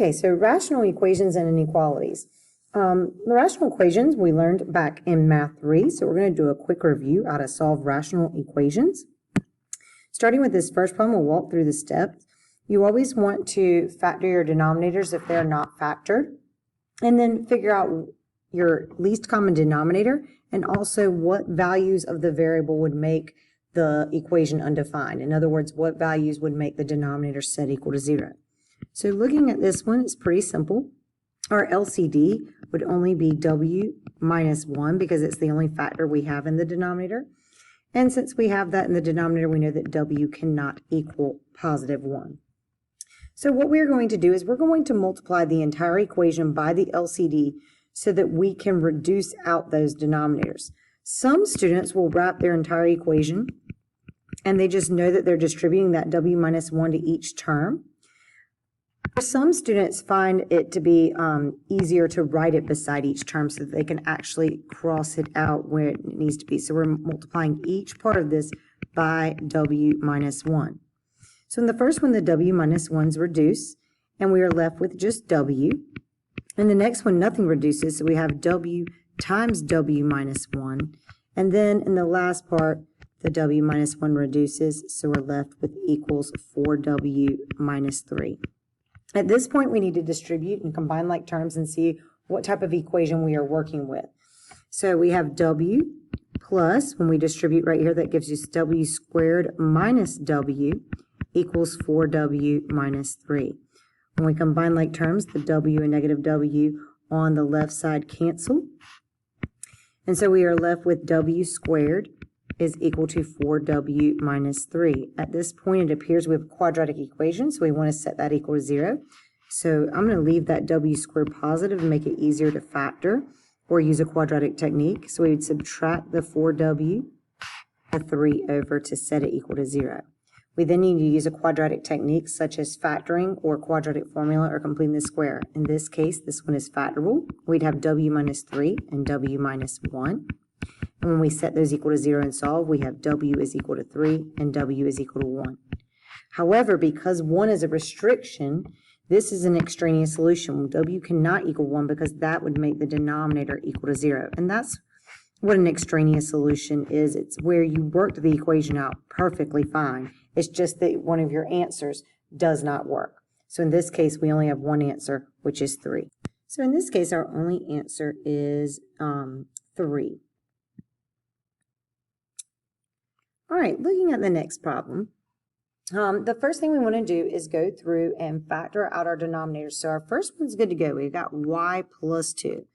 Okay, so rational equations and inequalities. The rational equations we learned back in Math 3, so we're going to do a quick review how to solve rational equations. Starting with this first problem, we'll walk through the steps. You always want to factor your denominators if they're not factored, and then figure out your least common denominator and also what values of the variable would make the equation undefined. In other words, what values would make the denominator set equal to 0. So looking at this one, it's pretty simple. Our LCD would only be w minus 1 because it's the only factor we have in the denominator. And since we have that in the denominator, we know that w cannot equal positive 1. So what we're going to do is we're going to multiply the entire equation by the LCD so that we can reduce out those denominators. Some students will wrap their entire equation and they just know that they're distributing that w minus 1 to each term. Some students find it to be easier to write it beside each term so that they can actually cross it out where it needs to be. So we're multiplying each part of this by w minus 1. So in the first one, the w minus 1's reduce, and we are left with just w. In the next one, nothing reduces, so we have w times w minus 1. And then in the last part, the w minus 1 reduces, so we're left with equals 4w minus 3. At this point, we need to distribute and combine like terms and see what type of equation we are working with. So we have w plus, when we distribute right here, that gives us w squared minus w equals 4w minus 3. When we combine like terms, the w and negative w on the left side cancel. And so we are left with w squared is equal to 4w minus 3. At this point, it appears we have a quadratic equation, so we want to set that equal to 0. So I'm going to leave that w squared positive and make it easier to factor, or use a quadratic technique. So we would subtract the 4w, the 3 over to set it equal to 0. We then need to use a quadratic technique such as factoring or quadratic formula or completing the square. In this case, this one is factorable. We'd have w minus 3 and w minus 1. And when we set those equal to 0 and solve, we have w is equal to 3 and w is equal to 1. However, because 1 is a restriction, this is an extraneous solution. W cannot equal 1 because that would make the denominator equal to 0. And that's what an extraneous solution is. It's where you worked the equation out perfectly fine. It's just that one of your answers does not work. So in this case, we only have one answer, which is 3. So in this case, our only answer is 3. All right, looking at the next problem, the first thing we want to do is go through and factor out our denominators. So our first one's good to go. We've got y plus 2.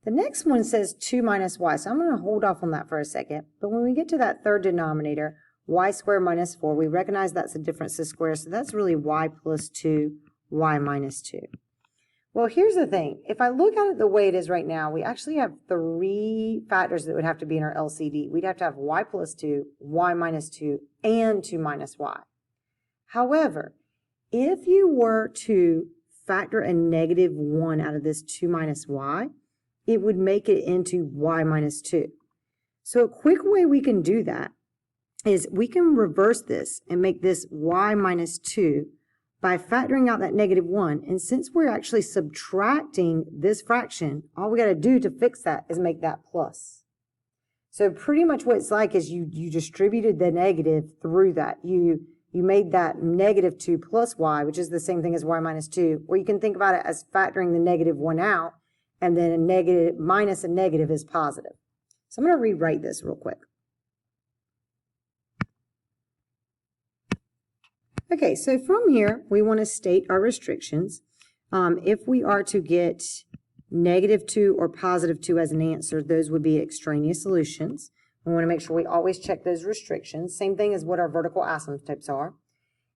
The next one says 2 minus y, so I'm going to hold off on that for a second. But when we get to that third denominator, y squared minus 4, we recognize that's a difference of squares, so that's really y plus 2, y minus 2. Well, here's the thing. If I look at it the way it is right now, we actually have 3 factors that would have to be in our LCD. We'd have to have y plus 2, y minus 2, and 2 minus y. However, if you were to factor a negative 1 out of this 2 minus y, it would make it into y minus 2. So a quick way we can do that is we can reverse this and make this y minus 2 by factoring out that negative 1. And since we're actually subtracting this fraction, all we got to do to fix that is make that plus. So pretty much what it's like is you distributed the negative through that. You made that negative 2 plus y, which is the same thing as y minus 2. Or you can think about it as factoring the negative 1 out, and then a negative minus a negative is positive. So I'm going to rewrite this real quick. Okay, so from here, we want to state our restrictions. If we are to get negative 2 or positive 2 as an answer, those would be extraneous solutions. We want to make sure we always check those restrictions. Same thing as what our vertical asymptotes are.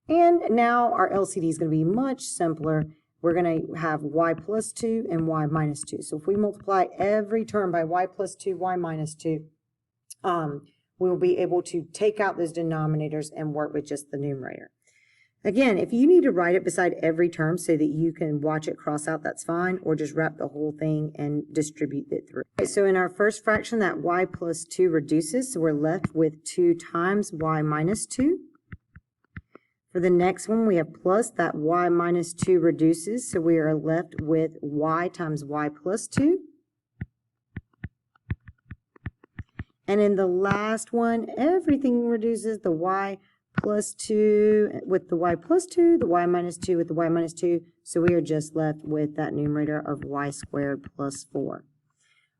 And now our LCD is going to be much simpler. We're going to have y plus 2 and y minus 2. So if we multiply every term by y plus 2, y minus 2, we'll be able to take out those denominators and work with just the numerator. Again, if you need to write it beside every term so that you can watch it cross out, that's fine, or just wrap the whole thing and distribute it through. Okay, so in our first fraction, that y plus 2 reduces, so we're left with 2 times y minus 2. For the next one, we have plus. That y minus 2 reduces, so we are left with y times y plus 2. And in the last one, everything reduces, the y plus 2 with the y plus 2, the y minus 2 with the y minus 2. So we are just left with that numerator of y squared plus 4.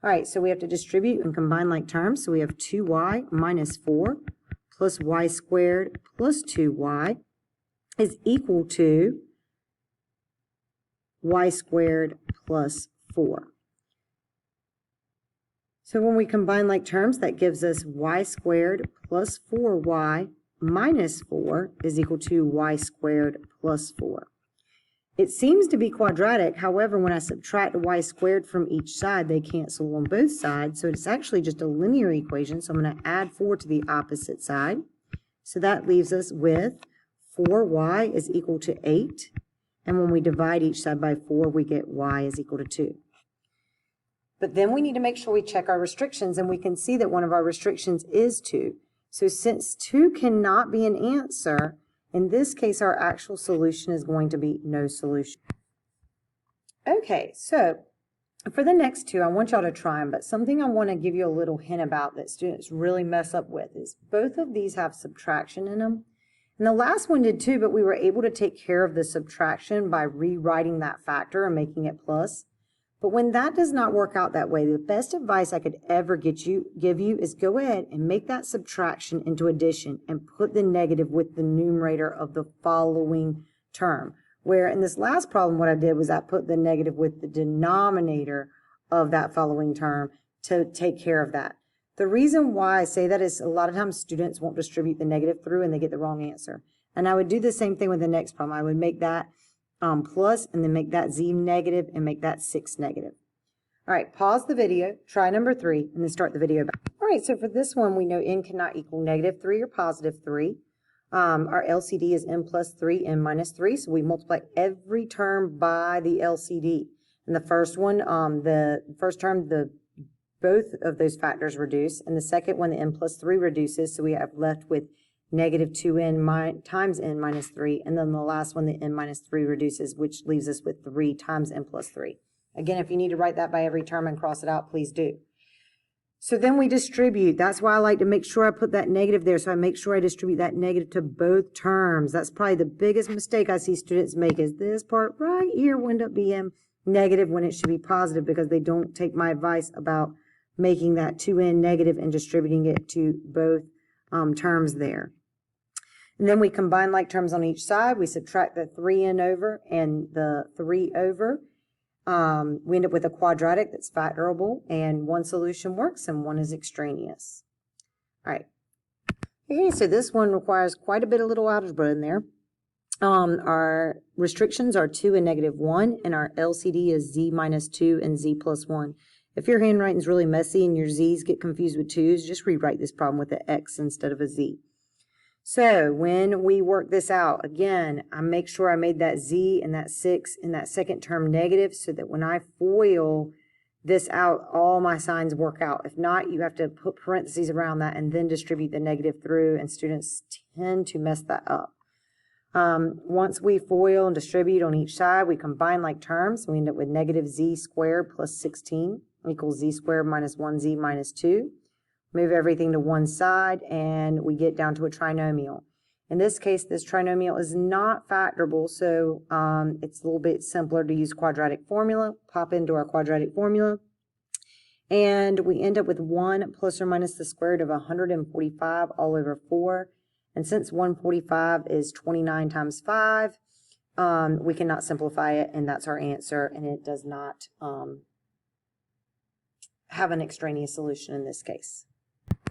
All right, so we have to distribute and combine like terms. So we have 2y minus 4 plus y squared plus 2y is equal to y squared plus 4. So when we combine like terms, that gives us y squared plus 4y minus 4 is equal to y squared plus 4. It seems to be quadratic. However, when I subtract y squared from each side, they cancel on both sides. So it's actually just a linear equation. So I'm going to add 4 to the opposite side. So that leaves us with 4y is equal to 8. And when we divide each side by 4, we get y is equal to 2. But then we need to make sure we check our restrictions, and we can see that one of our restrictions is 2. So since 2 cannot be an answer, in this case our actual solution is going to be no solution. Okay, so for the next two, I want y'all to try them, but something I want to give you a little hint about that students really mess up with is both of these have subtraction in them. And the last one did too, but we were able to take care of the subtraction by rewriting that factor and making it plus. But when that does not work out that way, the best advice I could ever give you is go ahead and make that subtraction into addition and put the negative with the numerator of the following term. Where in this last problem, what I did was I put the negative with the denominator of that following term to take care of that. The reason why I say that is a lot of times students won't distribute the negative through and they get the wrong answer. And I would do the same thing with the next problem. I would make that plus and then make that z negative and make that 6 negative. All right, pause the video, try number 3, and then start the video back. All right, so for this one, we know n cannot equal -3 or +3. Our LCD is n plus 3, n minus 3, so we multiply every term by the LCD. And the first one, the first term, both of those factors reduce, and the second one, the n plus 3 reduces, so we have left with -2n times n minus 3, and then the last one, the n minus 3 reduces, which leaves us with 3 times n plus 3. Again, if you need to write that by every term and cross it out, please do. So then we distribute. That's why I like to make sure I put that negative there, so I make sure I distribute that negative to both terms. That's probably the biggest mistake I see students make, is this part right here will end up being negative when it should be positive because they don't take my advice about making that 2n negative and distributing it to both terms there. And then we combine like terms on each side. We subtract the 3n over and the 3 over. We end up with a quadratic that's factorable, and one solution works and one is extraneous. All right. Okay, so this one requires quite a bit of little algebra in there. Our restrictions are 2 and -1, and our LCD is z minus 2 and z plus 1. If your handwriting is really messy and your z's get confused with 2's, just rewrite this problem with an x instead of a z. So when we work this out, again, I make sure I made that z and that 6 in that second term negative so that when I FOIL this out, all my signs work out. If not, you have to put parentheses around that and then distribute the negative through, and students tend to mess that up. Once we FOIL and distribute on each side, we combine like terms. We end up with -z squared plus 16 equals z squared minus 1z minus 2. Move everything to one side, and we get down to a trinomial. In this case, this trinomial is not factorable, so it's a little bit simpler to use quadratic formula. Pop into our quadratic formula, and we end up with 1 plus or minus the square root of 145 all over 4. And since 145 is 29 times 5, we cannot simplify it, and that's our answer, and it does not have an extraneous solution in this case.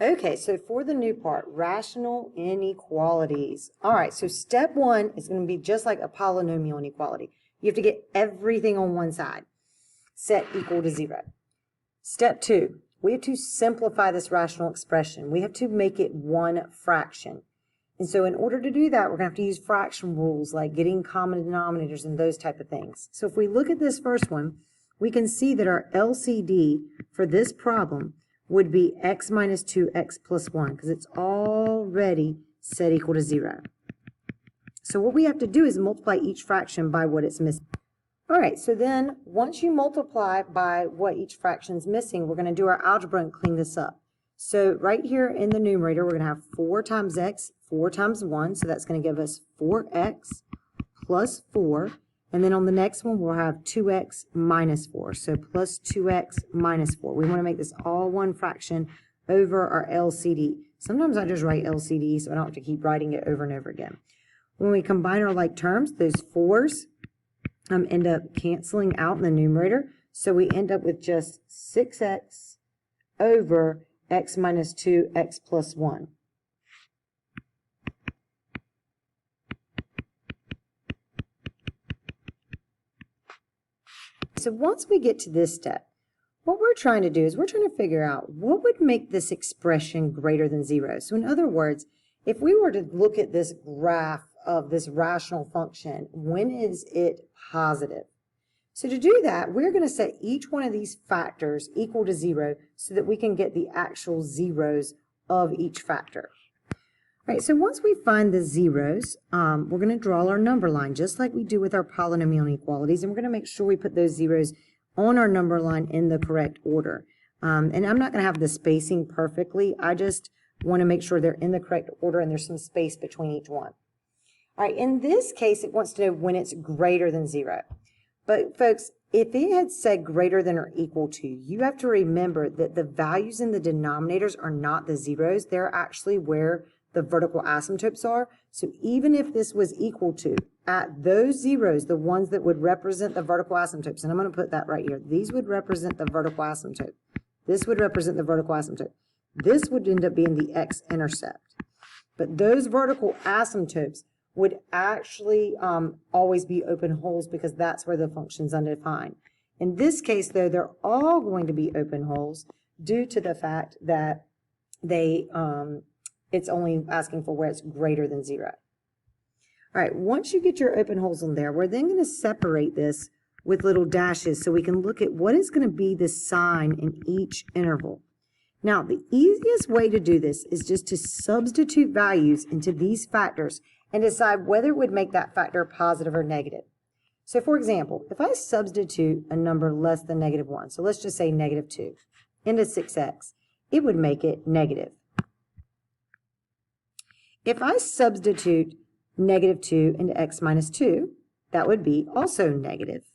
Okay, so for the new part, rational inequalities. All right, so step 1 is going to be just like a polynomial inequality. You have to get everything on one side, set equal to 0. Step 2, we have to simplify this rational expression. We have to make it one fraction. And so in order to do that, we're going to have to use fraction rules like getting common denominators and those type of things. So if we look at this first one, we can see that our LCD for this problem would be x minus 2x plus 1 because it's already set equal to 0. So what we have to do is multiply each fraction by what it's missing. All right, so then once you multiply by what each fraction is missing, we're going to do our algebra and clean this up. So right here in the numerator, we're going to have 4 times x, 4 times 1, so that's going to give us 4x plus 4. And then on the next one, we'll have 2x minus 4, so plus 2x minus 4. We want to make this all one fraction over our LCD. Sometimes I just write LCD so I don't have to keep writing it over and over again. When we combine our like terms, those 4's end up canceling out in the numerator, so we end up with just 6x over x minus 2, x plus 1. So once we get to this step, what we're trying to do is we're trying to figure out what would make this expression greater than 0. So in other words, if we were to look at this graph of this rational function, when is it positive? So to do that, we're going to set each one of these factors equal to 0 so that we can get the actual zeros of each factor. All right, so once we find the zeros, we're going to draw our number line just like we do with our polynomial inequalities, and we're going to make sure we put those zeros on our number line in the correct order. And I'm not going to have the spacing perfectly. I just want to make sure they're in the correct order and there's some space between each one. All right, in this case, it wants to know when it's greater than 0. But folks, if it had said greater than or equal to, you have to remember that the values in the denominators are not the zeros. They're actually where the vertical asymptotes are. So even if this was equal to, at those zeros, the ones that would represent the vertical asymptotes, and I'm going to put that right here. These would represent the vertical asymptote. This would represent the vertical asymptote. This would end up being the x-intercept. But those vertical asymptotes would actually always be open holes because that's where the function's undefined. In this case, though, they're all going to be open holes due to the fact that it's only asking for where it's greater than 0. All right, once you get your open holes in there, we're then going to separate this with little dashes so we can look at what is going to be the sign in each interval. Now, the easiest way to do this is just to substitute values into these factors and decide whether it would make that factor positive or negative. So, for example, if I substitute a number less than -1, so let's just say -2, into 6x, it would make it negative. If I substitute -2 into x minus 2, that would be also negative.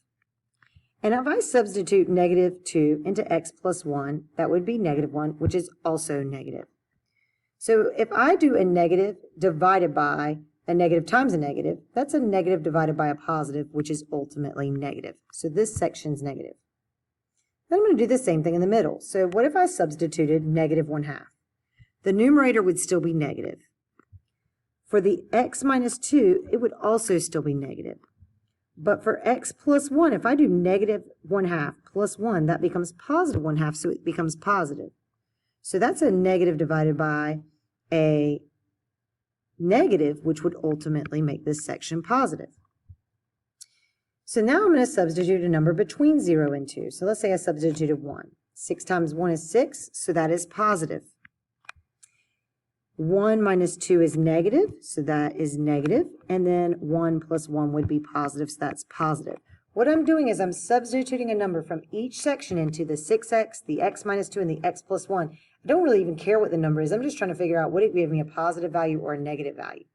And if I substitute -2 into x plus 1, that would be -1, which is also negative. So if I do a negative divided by a negative times a negative, that's a negative divided by a positive, which is ultimately negative. So this section's negative. Then I'm going to do the same thing in the middle. So what if I substituted -1/2? The numerator would still be negative. For the x minus 2, it would also still be negative. But for x plus 1, if I do -1/2 plus 1, that becomes +1/2, so it becomes positive. So that's a negative divided by a negative, which would ultimately make this section positive. So now I'm going to substitute a number between 0 and 2. So let's say I substituted 1. 6 times 1 is 6, so that is positive. 1 minus 2 is negative, so that is negative. And then 1 plus 1 would be positive, so that's positive. What I'm doing is I'm substituting a number from each section into the 6x, the x minus 2, and the x plus 1. I don't really even care what the number is. I'm just trying to figure out would it give me a positive value or a negative value.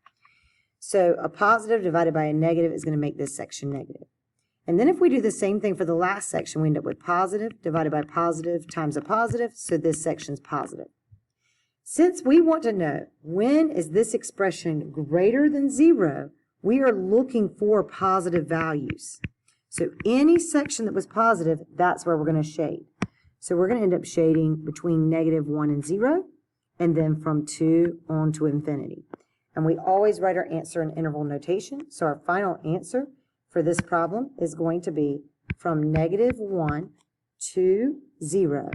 So a positive divided by a negative is going to make this section negative. And then if we do the same thing for the last section, we end up with positive divided by positive times a positive, so this section's positive. Since we want to know when is this expression greater than 0, we are looking for positive values. So any section that was positive, that's where we're going to shade. So we're going to end up shading between -1 and 0, and then from 2 on to infinity. And we always write our answer in interval notation. So our final answer for this problem is going to be from -1 to 0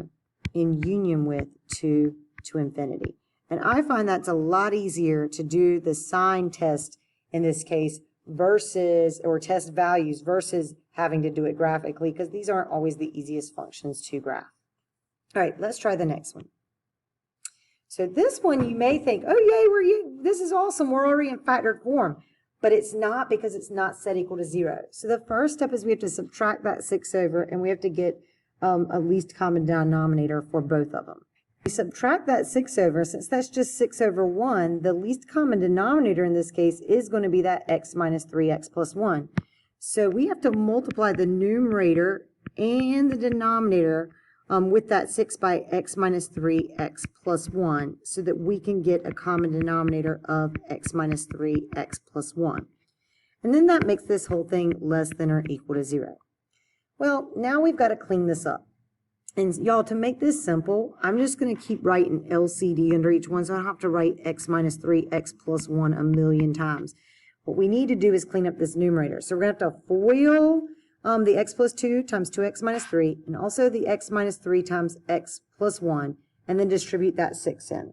in union with 2 to infinity. And I find that's a lot easier to do the sign test in this case versus, or test values versus having to do it graphically, because these aren't always the easiest functions to graph. All right, let's try the next one. So this one you may think, oh yay, this is awesome, we're already in factored form. but it's not because it's not set equal to 0. So the first step is we have to subtract that 6 over, and we have to get a least common denominator for both of them. We subtract that 6 over, since that's just 6 over 1, the least common denominator in this case is going to be that x minus 3x plus 1. So we have to multiply the numerator and the denominator with that 6 by x minus 3x plus 1 so that we can get a common denominator of x minus 3x plus 1. And then that makes this whole thing less than or equal to 0. Well, now we've got to clean this up. And y'all, to make this simple, I'm just going to keep writing LCD under each one, so I don't have to write x minus 3x plus 1 a million times. What we need to do is clean up this numerator. So we're going to have to FOIL the x plus 2 times 2x minus 3, and also the x minus 3 times x plus 1, and then distribute that 6 in.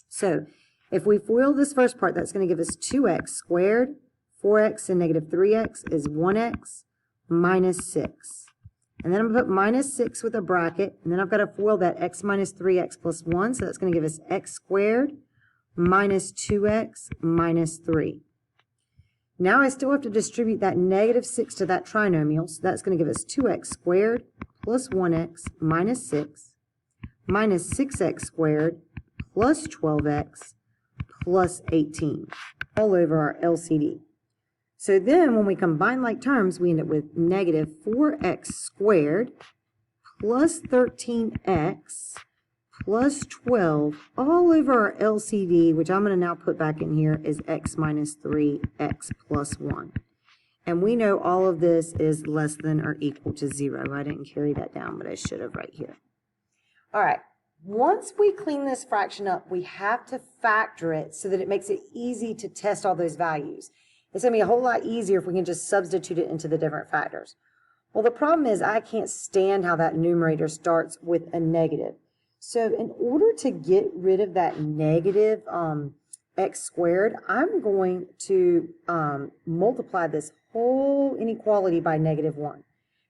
So if we FOIL this first part, that's going to give us 2x squared. 4x and negative 3x is 1x minus 6. And then I'm going to put minus 6 with a bracket, and then I've got to FOIL that x minus 3x plus 1, so that's going to give us x squared minus 2x minus 3. Now I still have to distribute that negative 6 to that trinomial, so that's going to give us 2x squared plus 1x minus 6 minus 6x squared plus 12x plus 18 all over our LCD. So then when we combine like terms, we end up with negative 4x squared plus 13x plus 12 all over our LCD, which I'm going to now put back in here, is x minus 3x plus 1. And we know all of this is less than or equal to 0. I didn't carry that down, but I should have right here. All right. Once we clean this fraction up, we have to factor it so that it makes it easy to test all those values. It's going to be a whole lot easier if we can just substitute it into the different factors. Well, the problem is I can't stand how that numerator starts with a negative. So in order to get rid of that negative x squared, I'm going to multiply this whole inequality by negative 1.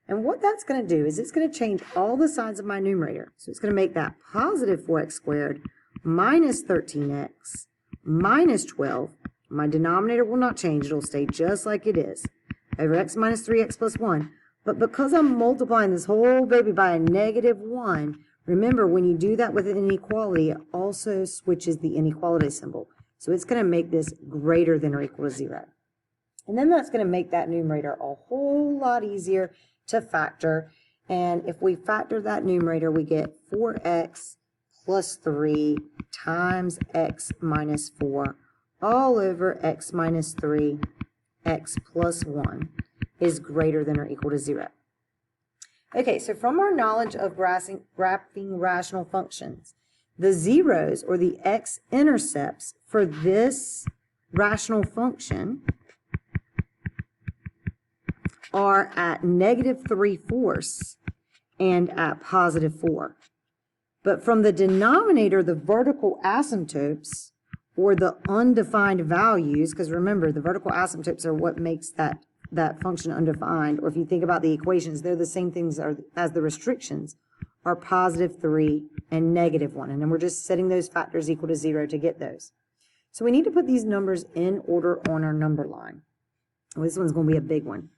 And what that's going to do is it's going to change all the sides of my numerator. So it's going to make that positive 4x squared minus 13x minus 12. My denominator will not change. It'll stay just like it is, over x minus 3x plus 1. But because I'm multiplying this whole baby by a negative 1, remember, when you do that with an inequality, it also switches the inequality symbol. So it's going to make this greater than or equal to 0. And then that's going to make that numerator a whole lot easier to factor. And if we factor that numerator, we get 4x plus 3 times x minus 4 all over x minus 3, x plus 1 is greater than or equal to 0. Okay, so from our knowledge of graphing rational functions, the zeros, or the x-intercepts for this rational function, are at negative 3/4 and at positive 4. But from the denominator, the vertical asymptotes, or the undefined values, because remember, the vertical asymptotes are what makes that function undefined, or if you think about the equations, they're the same things as the restrictions, are positive 3 and negative 1. And then we're just setting those factors equal to 0 to get those. So we need to put these numbers in order on our number line. Well, this one's going to be a big one.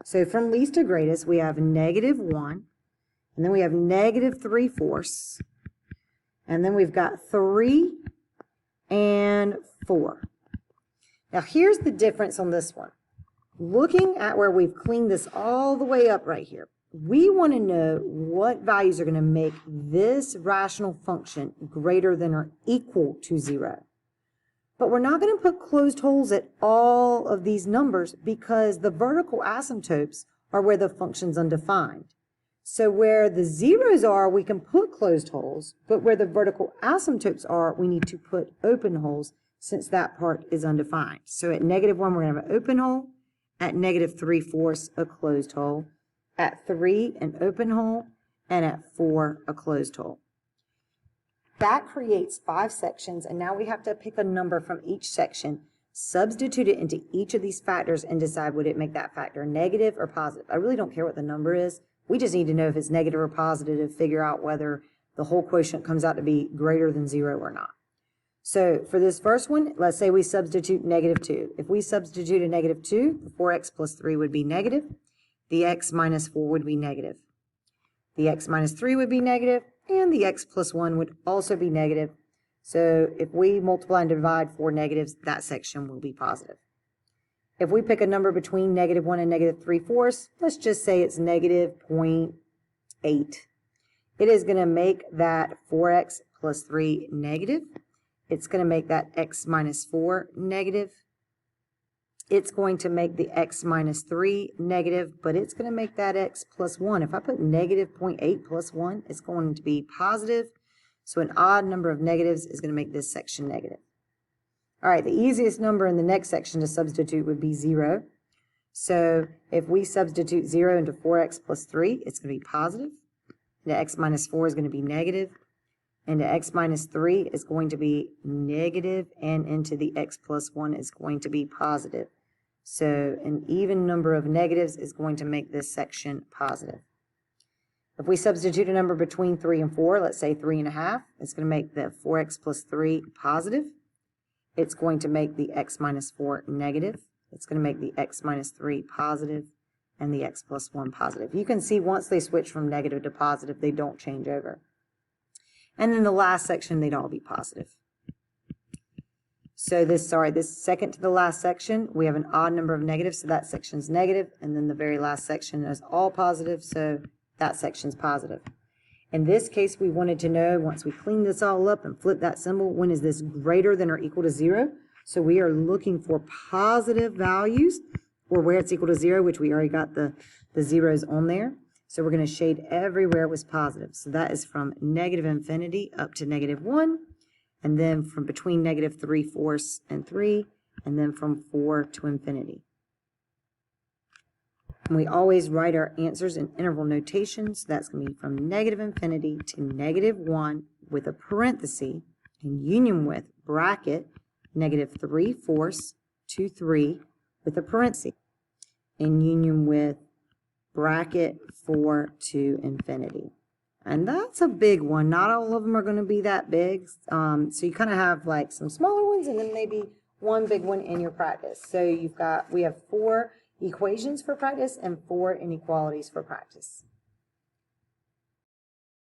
So from least to greatest, we have negative 1, and then we have negative 3/4, and then we've got 3 and 4. Now here's the difference on this one. Looking at where we've cleaned this all the way up right here, we want to know what values are going to make this rational function greater than or equal to 0. But we're not going to put closed holes at all of these numbers because the vertical asymptotes are where the function's undefined. So where the zeros are, we can put closed holes, but where the vertical asymptotes are, we need to put open holes since that part is undefined. So at negative 1, we're going to have an open hole. At negative 3/4, a closed hole. At 3, an open hole. And at 4, a closed hole. That creates 5 sections, and now we have to pick a number from each section, substitute it into each of these factors, and decide would it make that factor negative or positive. I really don't care what the number is. We just need to know if it's negative or positive to figure out whether the whole quotient comes out to be greater than 0 or not. So for this first one, let's say we substitute negative 2. If we substitute a negative 2, the 4x plus 3 would be negative. The x minus 4 would be negative. The x minus 3 would be negative, and the x plus 1 would also be negative. So if we multiply and divide 4 negatives, that section will be positive. If we pick a number between negative 1 and negative 3/4, let's just say it's negative 0.8. It is going to make that 4x plus 3 negative. It's going to make that x minus 4 negative. It's going to make the x minus 3 negative, but it's going to make that x plus 1. If I put negative 0.8 plus 1, it's going to be positive. So an odd number of negatives is going to make this section negative. All right, the easiest number in the next section to substitute would be 0. So if we substitute 0 into 4x plus 3, it's going to be positive. The x minus 4 is going to be negative. And the x minus 3 is going to be negative, and into the x plus 1 is going to be positive. So an even number of negatives is going to make this section positive. If we substitute a number between 3 and 4, let's say 3.5, it's going to make the 4x plus 3 positive. It's going to make the x minus 4 negative. It's going to make the x minus 3 positive, and the x plus 1 positive. You can see once they switch from negative to positive, they don't change over. And then the last section, they'd all be positive. So this second to the last section, we have an odd number of negatives, so that section's negative, and then the very last section is all positive, so that section's positive. In this case, we wanted to know, once we clean this all up and flip that symbol, when is this greater than or equal to 0? So we are looking for positive values, or where it's equal to 0, which we already got the zeros on there. So we're going to shade everywhere it was positive. So that is from negative infinity up to negative 1, and then from between negative 3/4 and 3, and then from 4 to infinity. And we always write our answers in interval notation, so that's going to be from negative infinity to negative 1 with a parenthesis, in union with bracket negative 3/4 to 3 with a parenthesis, in union with bracket 4 to infinity. And that's a big one. Not all of them are going to be that big. So you kind of have like some smaller ones and then maybe one big one in your practice. So we have 4 equations for practice and 4 inequalities for practice.